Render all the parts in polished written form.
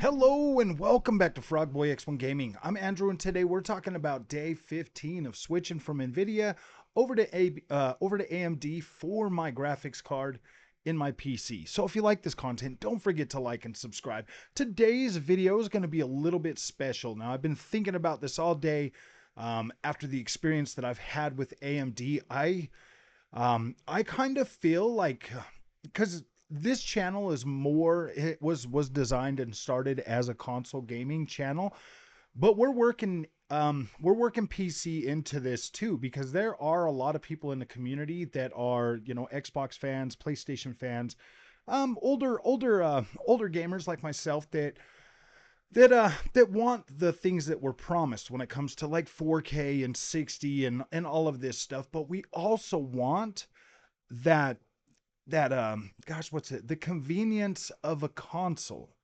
Hello and welcome back to Frogboy X1 Gaming. I'm Andrew and today we're talking about day 15 of switching from Nvidia over to AMD for my graphics card in my PC. So if you like this content, don't forget to like and subscribe. Today's video is going to be a little bit special. Now I've been thinking about this all day after the experience that I've had with AMD. I kind of feel like because this channel is more it was designed and started as a console gaming channel, but we're working PC into this too because there are a lot of people in the community that are, Xbox fans, PlayStation fans, older gamers like myself that want the things that were promised when it comes to like 4K and 60 and all of this stuff, but we also want that gosh, what's it? The convenience of a console.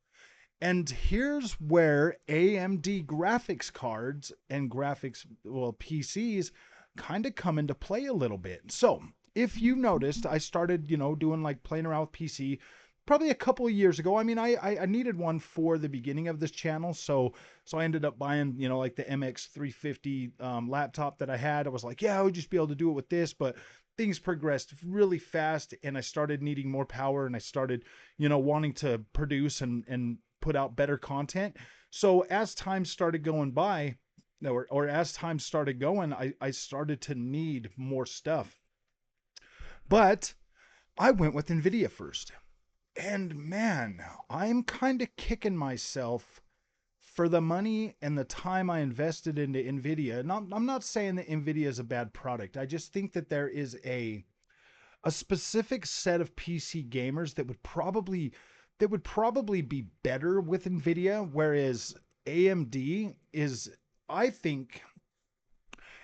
And here's where AMD graphics cards and PCs kind of come into play a little bit. So, if you noticed, I started, doing like playing around with PC probably a couple of years ago. I mean, I needed one for the beginning of this channel, so I ended up buying, like the MX 350 laptop that I had. I was like, yeah, I would just be able to do it with this, but things progressed really fast and I started needing more power and I started, wanting to produce and put out better content. So as time started going by, or as time started going, I started to need more stuff. But I went with Nvidia first. And man, I'm kind of kicking myself for the money and the time I invested into Nvidia. And I'm not saying that Nvidia is a bad product. I just think that there is a specific set of PC gamers that would probably be better with Nvidia, whereas AMD is, I think,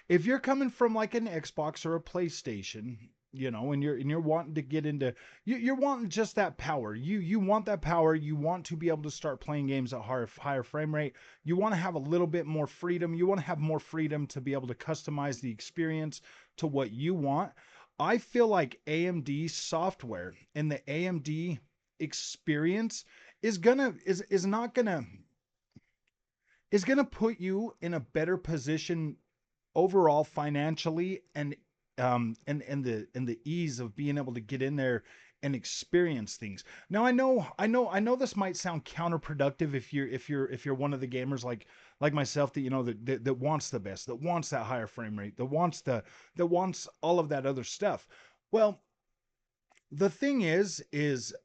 if you're coming from like an Xbox or a PlayStation, and you're wanting to get into you're wanting just that power. You want that power. You want to be able to start playing games at higher frame rate. You want to have a little bit more freedom. You want to have more freedom to be able to customize the experience to what you want. I feel like AMD software and the AMD experience is not gonna is gonna put you in a better position overall financially and the ease of being able to get in there and experience things. Now I know this might sound counterproductive if you're one of the gamers like myself that that wants the best, that wants that higher frame rate, that wants all of that other stuff. Well, the thing is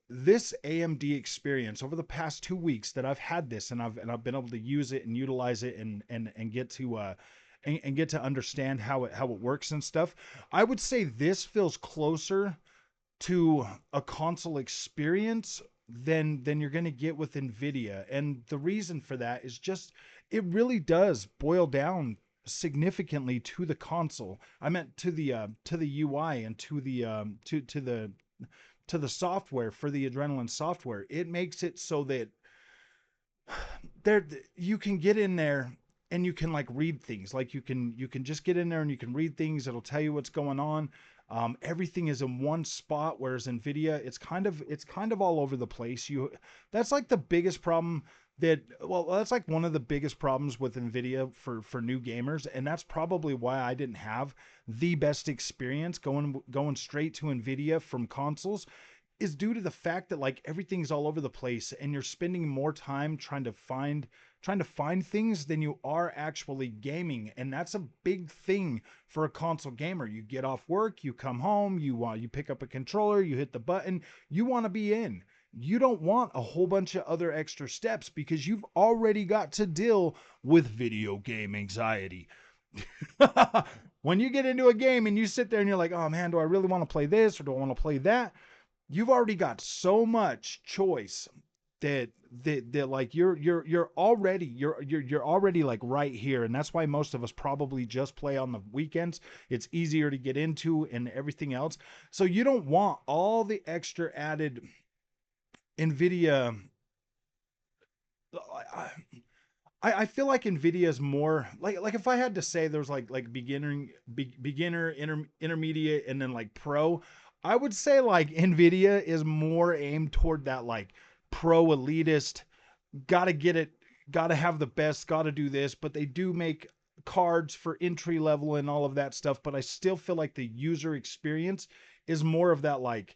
this AMD experience over the past 2 weeks that I've had this and I've been able to use it and utilize it and get to and get to understand how it works and stuff. I would say this feels closer to a console experience than you're going to get with Nvidia. And the reason for that is just it really does boil down significantly to the console. I meant to the UI and to the software for the Adrenaline software. It makes it so that there you can get in there and you can like read things, like you can just get in there and you can read things. It'll tell you what's going on. Everything is in one spot, whereas Nvidia, it's kind of all over the place. That's like the biggest problem that's like one of the biggest problems with Nvidia for new gamers, and that's probably why I didn't have the best experience going straight to Nvidia from consoles, is due to the fact that like everything's all over the place and you're spending more time trying to find things than you are actually gaming. And that's a big thing for a console gamer. You get off work, you come home, you pick up a controller, you hit the button, you want to be in. You don't want a whole bunch of other extra steps because you've already got to deal with video game anxiety. When you get into a game and you sit there and you're like, oh man, do I really want to play this or do I want to play that? You've already got so much choice that like you're already like right here, and that's why most of us probably just play on the weekends. It's easier to get into and everything else, so you don't want all the extra added Nvidia. I feel like Nvidia is more like if I had to say there's like beginner, intermediate, and then like pro, I would say like Nvidia is more aimed toward that like pro elitist gotta get it, gotta have the best, gotta do this, but they do make cards for entry level and all of that stuff. But I still feel like the user experience is more of that like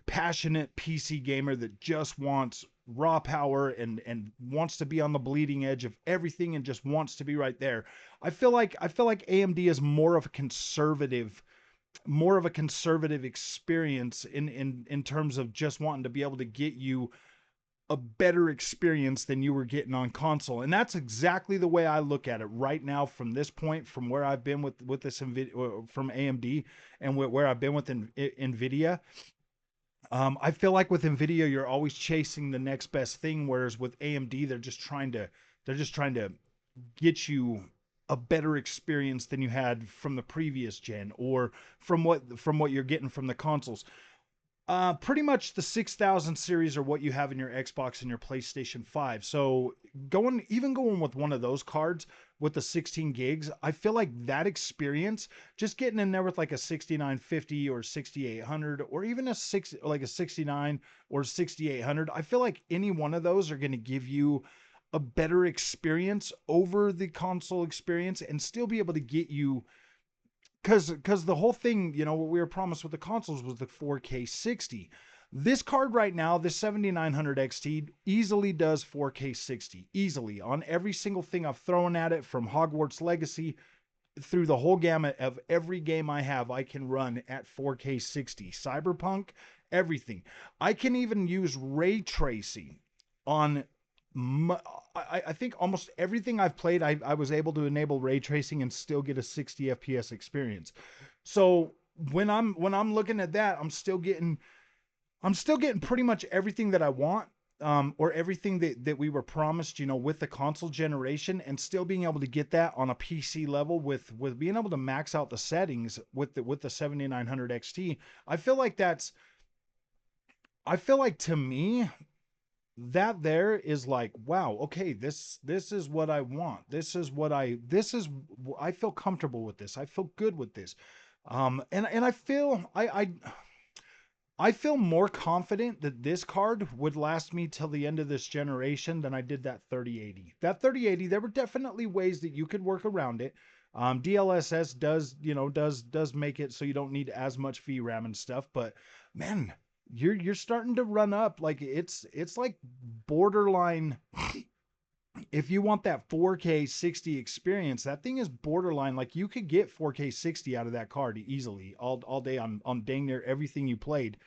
passionate PC gamer that just wants raw power and wants to be on the bleeding edge of everything and just wants to be right there. I feel like AMD is more of a conservative experience in terms of just wanting to be able to get you a better experience than you were getting on console. And that's exactly the way I look at it right now from this point, from where I've been with this Nvidia, from AMD, and where I've been with Nvidia. I feel like with Nvidia, you're always chasing the next best thing, whereas with AMD, they're just trying to get you a better experience than you had from the previous gen, or from what you're getting from the consoles. Pretty much the 6000 series are what you have in your Xbox and your PlayStation 5. So going with one of those cards with the 16 gigs, I feel like that experience, just getting in there with like a 6950 or 6800 or even a 69 or 6800, I feel like any one of those are going to give you a better experience over the console experience and still be able to get you, because the whole thing, what we were promised with the consoles was the 4K 60. This card right now, this 7900 XT, easily does 4K 60, easily on every single thing I've thrown at it, from Hogwarts Legacy through the whole gamut of every game I have. I can run at 4K 60. Cyberpunk, everything. I can even use ray tracing on I think almost everything I've played, I was able to enable ray tracing and still get a 60 FPS experience. So when I'm looking at that, I'm still getting pretty much everything that I want, or everything that we were promised, with the console generation, and still being able to get that on a PC level with being able to max out the settings with the 7900 XT. I feel like to me, that there is like, wow, okay, this is what I want. I feel comfortable with this. I feel good with this. And I feel more confident that this card would last me till the end of this generation than I did that 3080. That 3080, there were definitely ways that you could work around it. DLSS does make it so you don't need as much VRAM and stuff, but man, you're starting to run up, like it's like borderline. If you want that 4K 60 experience, that thing is borderline. Like, you could get 4K 60 out of that card easily all day on dang near everything you played.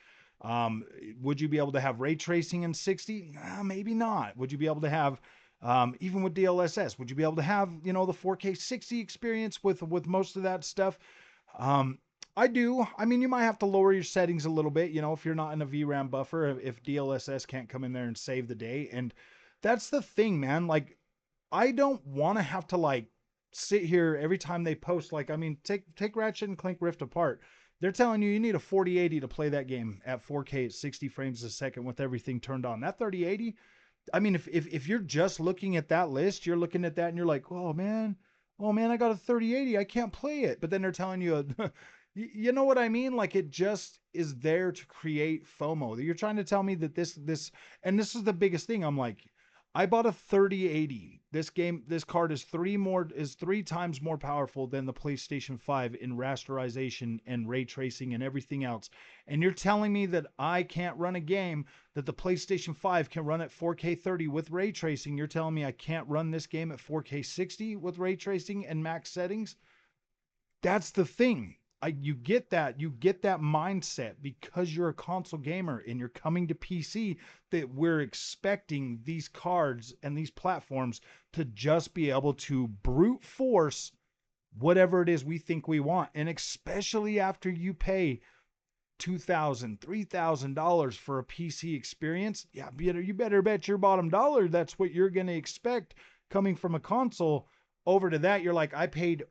Um, would you be able to have ray tracing in 60? Maybe not. Would you be able to have, even with DLSS, would you be able to have, the 4K 60 experience with most of that stuff? Um, I do. I mean, you might have to lower your settings a little bit, if you're not in a VRAM buffer, if DLSS can't come in there and save the day. And that's the thing, man. Like, I don't want to have to like sit here every time they post. Like, I mean, take Ratchet and Clank Rift Apart. They're telling you need a 4080 to play that game at 4K at 60 frames a second with everything turned on. That 3080, I mean, if you're just looking at that list, you're looking at that and you're like, oh man, I got a 3080, I can't play it. But then they're telling you, you know what I mean? Like, it just is there to create FOMO. You're trying to tell me that and this is the biggest thing. I'm like, I bought a 3080. This card is three times more powerful than the PlayStation 5 in rasterization and ray tracing and everything else. And you're telling me that I can't run a game that the PlayStation 5 can run at 4K 30 with ray tracing. You're telling me I can't run this game at 4K 60 with ray tracing and max settings? That's the thing. You get that mindset because you're a console gamer and you're coming to PC, that we're expecting these cards and these platforms to just be able to brute force whatever it is we think we want. And especially after you pay $2,000, $3,000 for a PC experience, yeah, you better bet your bottom dollar that's what you're going to expect coming from a console. Over to that, you're like, I paid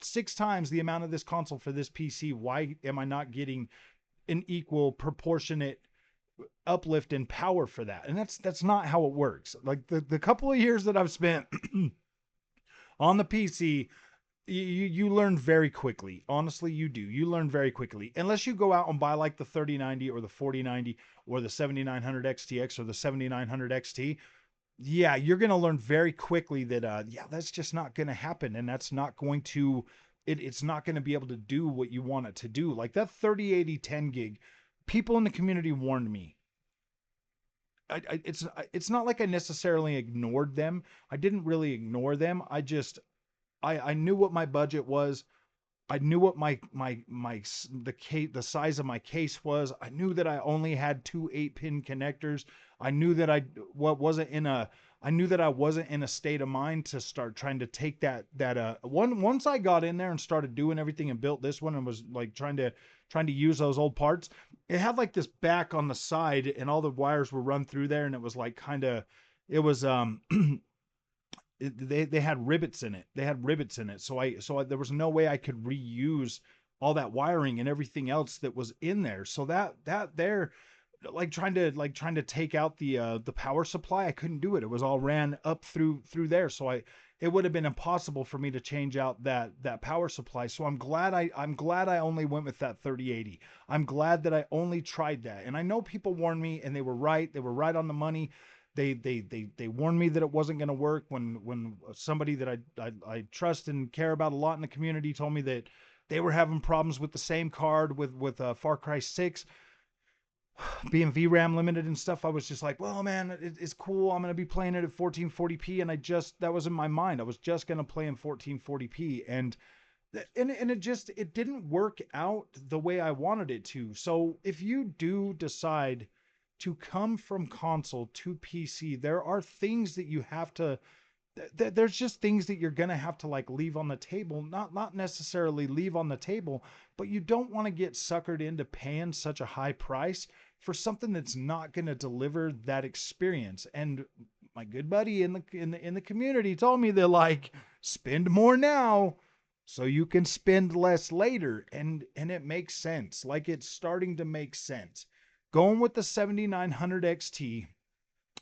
6 times the amount of this console for this PC. Why am I not getting an equal proportionate uplift in power for that? And that's not how it works. Like, the couple of years that I've spent on the PC, you learn very quickly. Honestly, you do. You learn very quickly. Unless you go out and buy like the 3090 or the 4090 or the 7900 XTX or the 7900 XT. yeah, you're going to learn very quickly that yeah, that's just not going to happen, and that's not going to it's not going to be able to do what you want it to do. Like that 3080 10 gig, people in the community warned me. It's not like I necessarily ignored them. I didn't really ignore them. I knew what my budget was. I knew what the size of my case was. I knew that I only had two 8-pin connectors. I knew that what wasn't in a I knew that I wasn't in a state of mind to start trying to take that once I got in there and started doing everything and built this one and was like trying to use those old parts. It had like this back on the side and all the wires were run through there and it was like kind of it was they had rivets in it. They had rivets in it. There was no way I could reuse all that wiring and everything else that was in there. So that there like trying to take out the power supply, I couldn't do it. It was all ran up through there. So I it would have been impossible for me to change out that power supply. So I'm glad I only went with that 3080. I'm glad that I only tried that. And I know people warned me and they were right. They were right on the money. They warned me that it wasn't going to work when somebody that I trust and care about a lot in the community told me that they were having problems with the same card with Far Cry 6 being VRAM limited and stuff. I was just like, well, man, it's cool. I'm going to be playing it at 1440p. And that was in my mind. I was just going to play in 1440p. And it didn't work out the way I wanted it to. So if you do decide to come from console to PC, there are things that you have to there's just things that you're gonna have to like leave on the table, not necessarily leave on the table, but you don't want to get suckered into paying such a high price for something that's not going to deliver that experience. And my good buddy in the community told me that like spend more now so you can spend less later, and it makes sense. Like it's starting to make sense. Going with the 7900 XT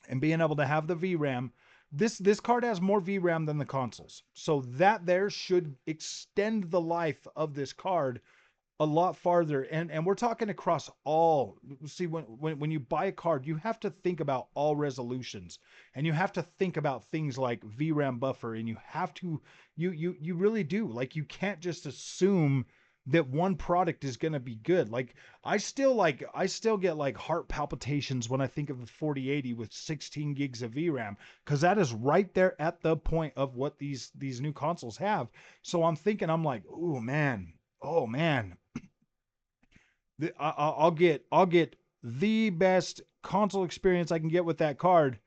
and being able to have the VRAM. This card has more VRAM than the consoles. So that there should extend the life of this card a lot farther. And we're talking across all. See, when you buy a card, you have to think about all resolutions, and you have to think about things like VRAM buffer, and you really do. Like you can't just assume that one product is going to be good. Like I still get like heart palpitations when I think of the 4080 with 16 gigs of VRAM, because that is right there at the point of what these new consoles have. So I'm like, oh man, I'll get the best console experience I can get with that card,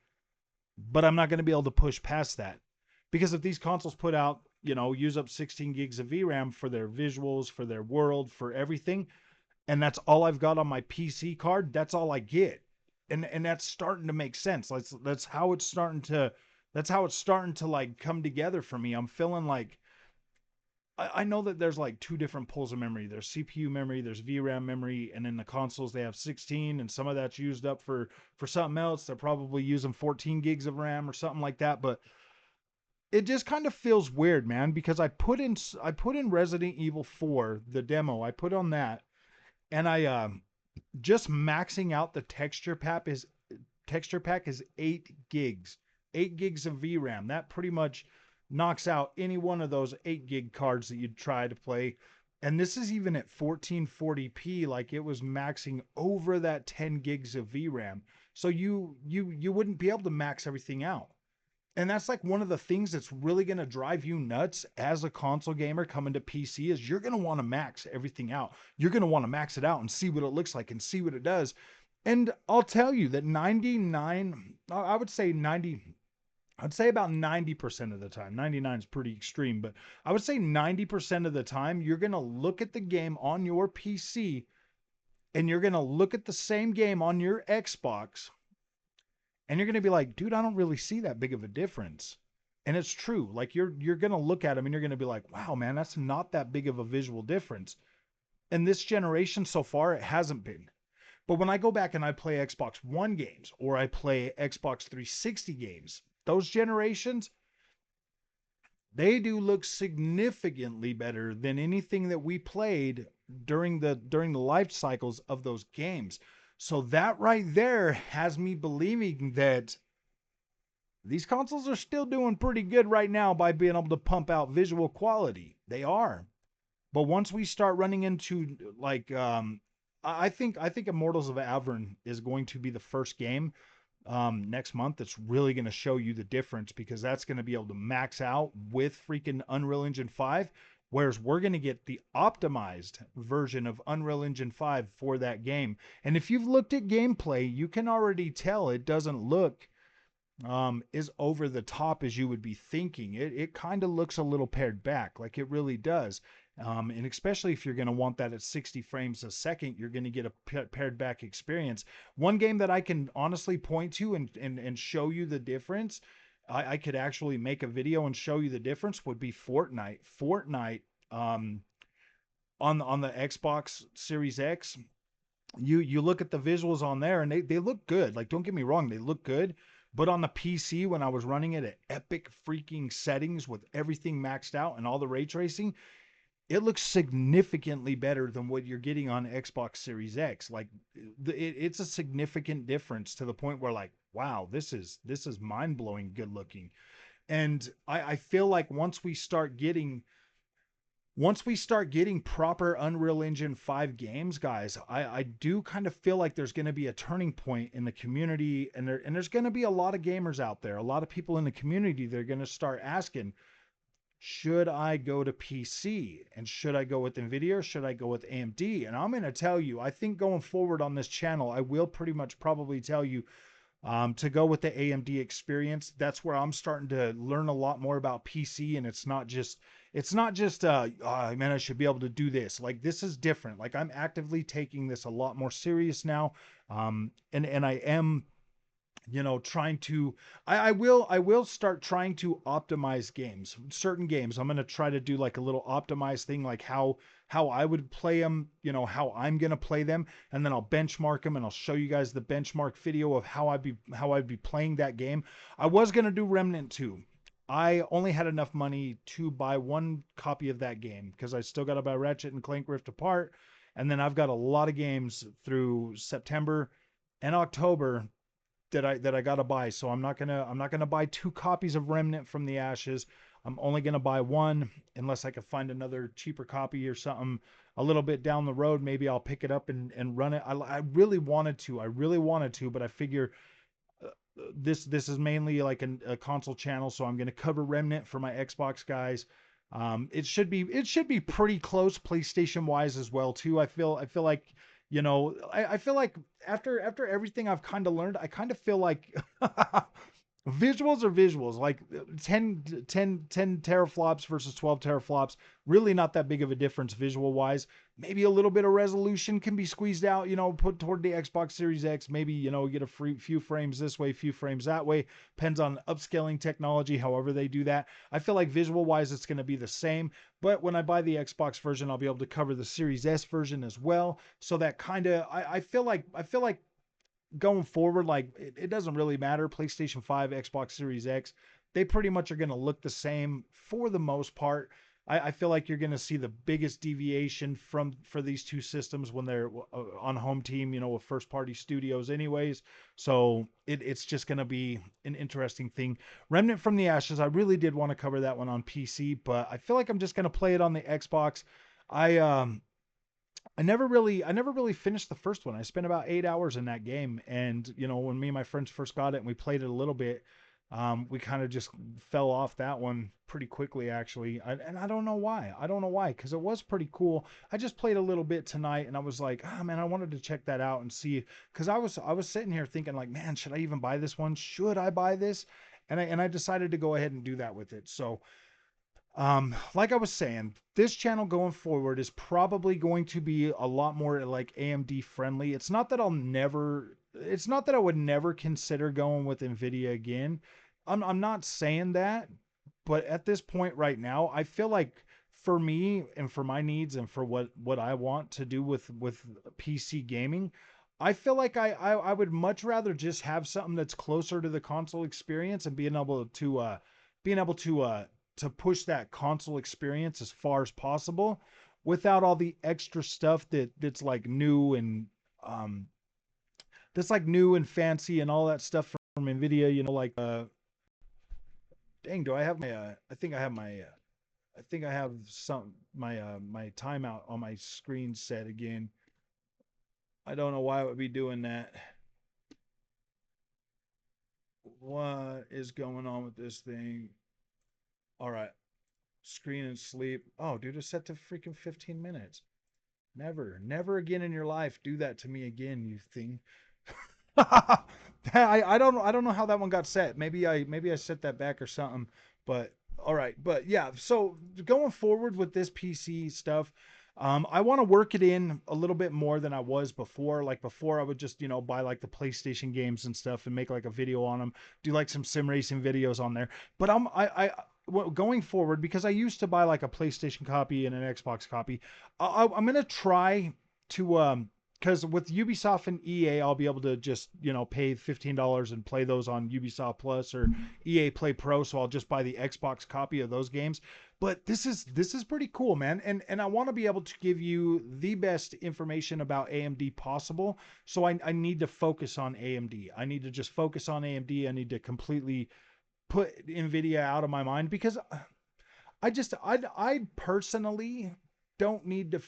but I'm not going to be able to push past that. Because if these consoles put out, use up 16 gigs of VRAM for their visuals, for their world, for everything, and that's all I've got on my PC card, that's all I get. And that's starting to make sense. That's how it's starting to like come together for me. I'm feeling like I know that there's like two different pools of memory. There's CPU memory, there's VRAM memory, and in the consoles they have 16, and some of that's used up for something else. They're probably using 14 gigs of RAM or something like that. But it just kind of feels weird, man, because I put in Resident Evil 4, the demo. I put on that, and I just maxing out the texture pack is 8 gigs. 8 gigs of VRAM. That pretty much knocks out any one of those 8 gig cards that you'd try to play. And this is even at 1440p, like it was maxing over that 10 gigs of VRAM. So you wouldn't be able to max everything out. And that's like one of the things that's really going to drive you nuts as a console gamer coming to PC is you're going to want to max everything out. You're going to want to max it out and see what it looks like and see what it does. And I'll tell you that 99, I would say 90, I'd say about 90% of the time. 99 is pretty extreme, but I would say 90% of the time you're going to look at the game on your PC and you're going to look at the same game on your Xbox and you're going to be like, dude, I don't really see that big of a difference. And it's true. Like you're going to look at them and you're going to be like, wow, man, that's not that big of a visual difference. And this generation so far, it hasn't been. But when I go back and I play Xbox One games or I play Xbox 360 games, those generations, they do look significantly better than anything that we played during the life cycles of those games. So that right there has me believing that these consoles are still doing pretty good right now by being able to pump out visual quality. They are. But once we start running into like I think Immortals of Avern is going to be the first game next month that's really going to show you the difference, because that's going to be able to max out with freaking Unreal Engine 5, whereas we're going to get the optimized version of Unreal Engine 5 for that game. And if you've looked at gameplay, you can already tell it doesn't look as over the top as you would be thinking. It kind of looks a little pared back, like it really does. And especially if you're going to want that at 60 frames a second, you're going to get a pared back experience. One game that I can honestly point to and show you the difference, I could actually make a video and show you the difference, would be Fortnite. Fortnite um, on the Xbox Series X, you look at the visuals on there and they look good. Like, don't get me wrong, they look good. But on the PC, when I was running it at epic freaking settings with everything maxed out and all the ray tracing, it looks significantly better than what you're getting on Xbox Series X. Like, it's a significant difference to the point where, like, wow, this is mind blowing good looking. And I feel like once we start getting proper Unreal Engine 5 games, guys, I do kind of feel like there's going to be a turning point in the community, and there's going to be a lot of gamers out there, a lot of people in the community. They're going to start asking, should I go to PC, and should I go with Nvidia, or should I go with AMD? And I'm going to tell you, I think going forward on this channel, I will pretty much probably tell you to go with the AMD experience. That's where I'm starting to learn a lot more about PC, and it's not just man, I should be able to do this. Like, this is different. Like, I'm actively taking this a lot more serious now, and I am, trying to, I will start trying to optimize games, certain games. I'm going to try to do like a little optimized thing, like how I would play them, how I'm going to play them, and then I'll benchmark them, and I'll show you guys the benchmark video of how I'd be playing that game. I was going to do Remnant 2. I only had enough money to buy one copy of that game, because I still got to buy Ratchet and Clank Rift Apart, and then I've got a lot of games through September and October that I gotta buy. So I'm not gonna buy two copies of Remnant from the Ashes. I'm only gonna buy one, unless I can find another cheaper copy or something a little bit down the road. Maybe I'll pick it up and run it. I really wanted to. I really wanted to, but I figure this is mainly like a console channel, so I'm gonna cover Remnant for my Xbox guys. It should be pretty close PlayStation wise as well too. I feel like, I feel like after everything I've kind of learned, I kind of feel like visuals are visuals. Like 10 teraflops versus 12 teraflops, really not that big of a difference visual wise. Maybe a little bit of resolution can be squeezed out, put toward the Xbox Series X. Maybe, get a few frames this way, few frames that way. Depends on upscaling technology, however they do that. I feel like visual wise, it's going to be the same. But when I buy the Xbox version, I'll be able to cover the Series S version as well. So that kind of, I feel like going forward, like it doesn't really matter. PlayStation 5, Xbox Series X, they pretty much are going to look the same for the most part. I feel like you're going to see the biggest deviation for these two systems when they're on home team, with first party studios, anyways. So it's just going to be an interesting thing. Remnant from the Ashes, I really did want to cover that one on PC, but I feel like I'm just going to play it on the Xbox. I I never really finished the first one. I spent about 8 hours in that game, and when me and my friends first got it and we played it a little bit, we kind of just fell off that one pretty quickly, actually. And I don't know why. I don't know why, because it was pretty cool. I just played a little bit tonight, and I was like, ah, man, I wanted to check that out and see, because I was sitting here thinking like, man, should I even buy this one? Should I buy this? And I decided to go ahead and do that with it. So like I was saying, this channel going forward is probably going to be a lot more like AMD friendly. It's not that I would never consider going with Nvidia again. I'm not saying that, but at this point right now, I feel like for me and for my needs and for what I want to do with PC gaming, I feel like I would much rather just have something that's closer to the console experience, and being able to push that console experience as far as possible without all the extra stuff um that's like new and fancy and all that stuff from Nvidia, like Dang, do I have my I think I have my I think I have my timeout on my screen set again. I don't know why it would be doing that. What is going on with this thing? All right. Screen and sleep. Oh, dude, it's set to freaking 15 minutes. Never, never again in your life do that to me again, you thing. I don't know how that one got set. Maybe I set that back or something. But all right, but yeah. So going forward with this PC stuff, I want to work it in a little bit more than I was before. Like before, I would just buy like the PlayStation games and stuff and make like a video on them, do like some sim racing videos on there. But going forward, because I used to buy like a PlayStation copy and an Xbox copy, I'm gonna try to because with Ubisoft and EA, I'll be able to just pay $15 and play those on Ubisoft Plus or EA Play Pro. So I'll just buy the Xbox copy of those games. But this is pretty cool, man. And I want to be able to give you the best information about AMD possible. So I need to focus on AMD. I need to just focus on AMD. I need to completely put Nvidia out of my mind because I personally don't need to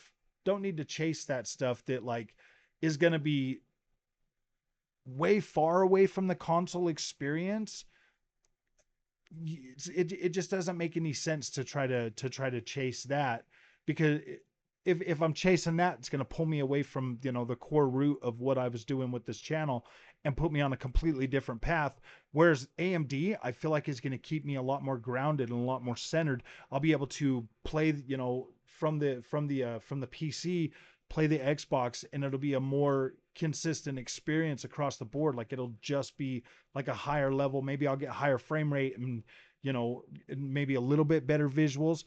don't need to chase that stuff that like is going to be way far away from the console experience. It just doesn't make any sense to try to chase that because if I'm chasing that, it's going to pull me away from the core root of what I was doing with this channel and put me on a completely different path. Whereas AMD, I feel like is going to keep me a lot more grounded and a lot more centered. I'll be able to play from the PC, play the Xbox, and it'll be a more consistent experience across the board. Like it'll just be like a higher level. Maybe I'll get higher frame rate and maybe a little bit better visuals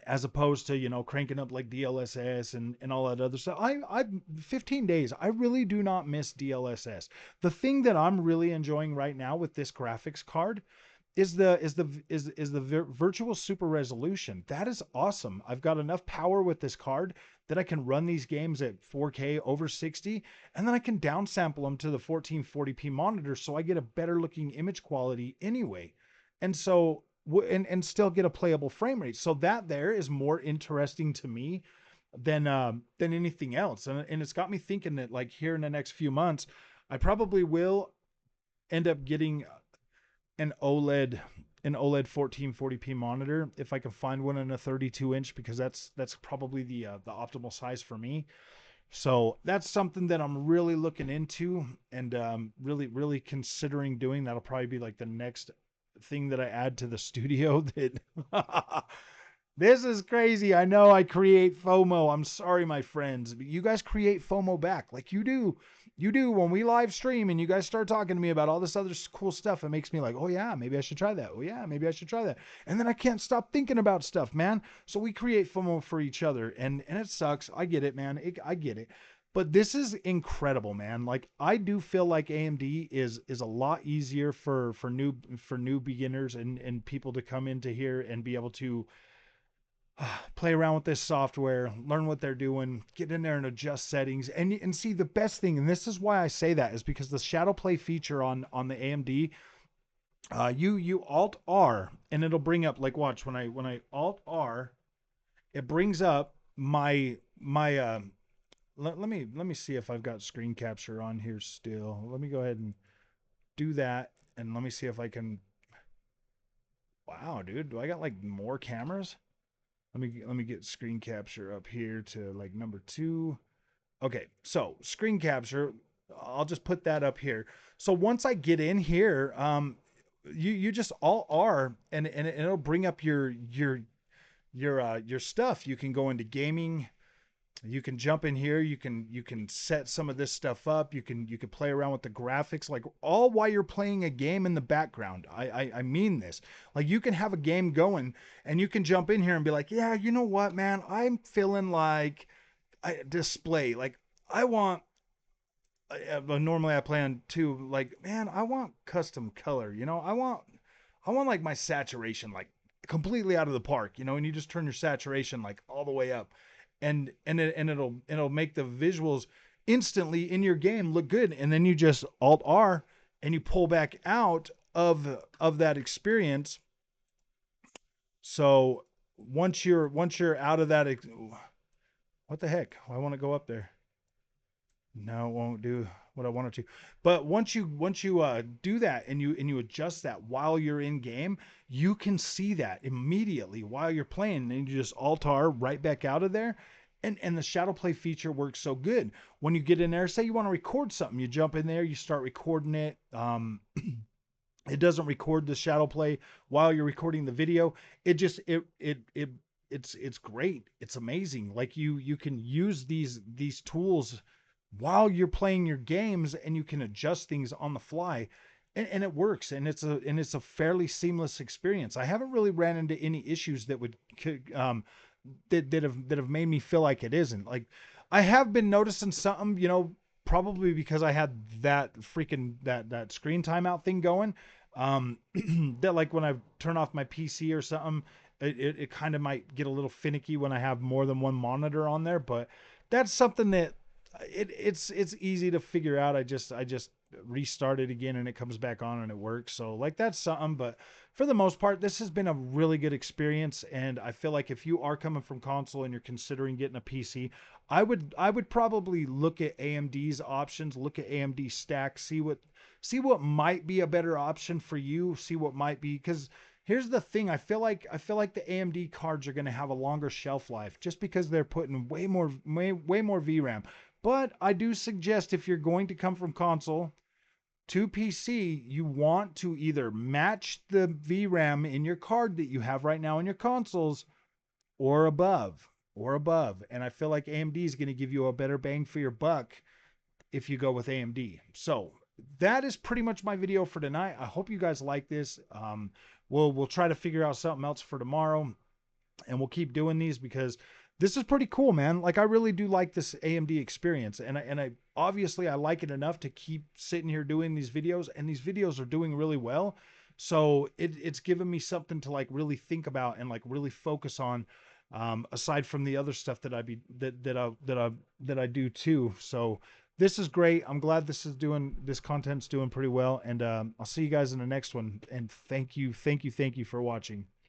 as opposed to cranking up like DLSS and all that other stuff. I 15 days. I really do not miss DLSS. The thing that I'm really enjoying right now with this graphics card is the virtual super resolution. That is awesome. I've got enough power with this card that I can run these games at 4K over 60, and then I can downsample them to the 1440p monitor so I get a better looking image quality anyway. And so and still get a playable frame rate. So that there is more interesting to me than anything else. And it's got me thinking that like here in the next few months, I probably will end up getting an OLED an OLED 1440p monitor if I can find one in a 32 inch because that's probably the optimal size for me. So that's something that I'm really looking into and really considering doing. That'll probably be like the next thing that I add to the studio. That this is crazy. I know I create FOMO. I'm sorry, my friends, but you guys create FOMO back like you do. You do when we live stream and you guys start talking to me about all this other cool stuff. It makes me like, oh yeah, maybe I should try that. Oh yeah, maybe I should try that. And then I can't stop thinking about stuff, man. So we create FOMO for each other, and it sucks. I get it, man. I get it. But this is incredible, man. Like I do feel like AMD is a lot easier for new beginners and people to come into here and be able to play around with this software, learn what they're doing, get in there and adjust settings. And see the best thing, and this is why I say that, is because the shadow play feature on the AMD, you Alt R and it'll bring up like watch when I Alt R, it brings up my let me see if I've got screen capture on here still. Let me go ahead and do that and let me see if I can. Wow, dude, do I got like more cameras? Let me get screen capture up here to like number 2. Okay, so screen capture, I'll just put that up here. So once I get in here, you just Alt R and it'll bring up your stuff. You can go into gaming. You can jump in here. You can set some of this stuff up. You can play around with the graphics, like all while you're playing a game in the background. I mean this. Like you can have a game going, and you can jump in here and be like, yeah, you know what, man, I'm feeling like I display. Like I want. Normally I plan to like, man, I want custom color. I want like my saturation like completely out of the park. And you just turn your saturation like all the way up and it'll make the visuals instantly in your game look good. And then you just Alt R and you pull back out of that experience. So once you're out of that, what the heck? I want to go up there. No, it won't do what I want it to. But once you do that and you adjust that while you're in game, you can see that immediately while you're playing, and you just alt R right back out of there. And the shadow play feature works so good. When you get in there, say you want to record something, you jump in there, you start recording it. It doesn't record the shadow play while you're recording the video. It just it's great. It's amazing. Like you can use these tools while you're playing your games, and you can adjust things on the fly, and it works, and it's a fairly seamless experience. I haven't really ran into any issues that would that have made me feel like it isn't. Like, I have been noticing something, probably because I had that freaking that screen timeout thing going. That, like, when I turn off my PC or something, it kind of might get a little finicky when I have more than one monitor on there. But that's something that it's easy to figure out. I just restart it again, and it comes back on and it works. So, like, that's something. But for the most part, this has been a really good experience, and I feel like if you are coming from console and you're considering getting a PC, I would probably look at AMD's options, look at AMD stack, see what might be a better option for you, see what might be, because here's the thing. I feel like the AMD cards are going to have a longer shelf life just because they're putting way more VRAM. But I do suggest, if you're going to come from console to PC, you want to either match the VRAM in your card that you have right now in your consoles, or above, or above. And I feel like AMD is going to give you a better bang for your buck if you go with AMD. So that is pretty much my video for tonight. I hope you guys like this. We'll try to figure out something else for tomorrow, and we'll keep doing these because this is pretty cool, man. Like, I really do like this AMD experience, and I obviously I like it enough to keep sitting here doing these videos, and these videos are doing really well. So it's given me something to, like, really think about and, like, really focus on, aside from the other stuff that I do too. So this is great. I'm glad this content's doing pretty well, and I'll see you guys in the next one. And thank you for watching.